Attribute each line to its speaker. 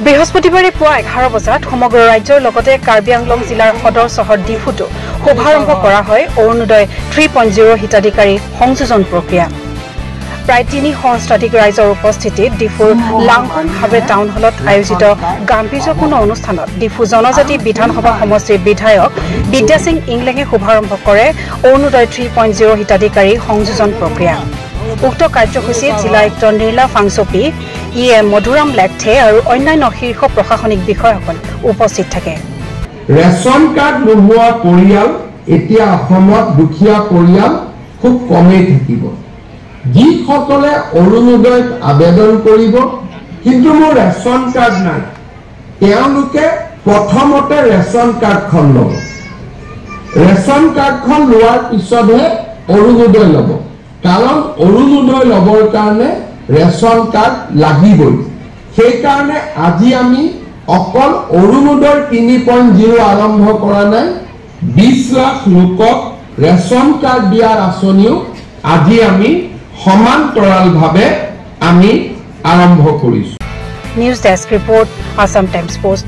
Speaker 1: বৃহস্পতিবাৰে পুৱা 11 বজাত সমগ্ৰ ৰাজ্যৰ লগতে কাৰ্বি আংলং জিলাৰ সদৰ চহৰ ডিফুটো শুভাৰম্ভ কৰা হয় অৰুণোদয় 3.0 হিতাধিকাৰী সংযোজন প্ৰক্ৰিয়া। প্ৰায় 3 সহস্ৰাধিক ৰাইজৰ উপস্থিতিত ডিফুৰ লাংকুং হাবে টাউন হলত আয়োজিত গাম্ভীৰ্যপূৰ্ণ অনুষ্ঠানত ডিফু জনজাতি বিধানসভা সমষ্টিৰ বিধায়ক বিদ্যা সিং ইংলেঙে শুভাৰম্ভ কৰে অৰুণোদয় 3.0 হিতাধিকাৰী সংযোজন প্ৰক্ৰিয়া। উক্ত কাৰ্যসূচীত জিলা আয়ুক্ত নিৰ্লা ফাংচপি মধুৰাম লেকথে আৰু অন্যান্য শীৰ্ষ প্ৰশাসনিক বিষয়াসকল উপস্থিত থাকে।
Speaker 2: ৰেচন কাৰ্ড নোহোৱা পৰিয়াল এতিয়া অসমত দুখীয়া পৰিয়াল খুব কমেই থাকিব। যিসকলে অৰুণোদয়ত আবেদন কৰিব কিন্তু মোৰ ৰেচন কাৰ্ড নাই, তেওঁলোকে প্ৰথমতে ৰেচন কাৰ্ডখন ল'ব। ৰেচন কাৰ্ডখন লোৱাৰ পিছতহে অৰুণোদয় ল'ব, কাৰণ অৰুণোদয় ল'বৰ কাৰণে ৰেচন কাৰ্ড লাগিবই। সেইকাৰণে আজি আমি অকল অৰুণোদয় 3.0 আৰম্ভ কৰা নাই, 20 লাখ লোকক ৰেচন কাৰ্ড দিয়াৰ আঁচনিও আজি আমি সমান্তৰালভাৱে আমি আৰম্ভ কৰিছো।
Speaker 1: News desk report, Assam times post.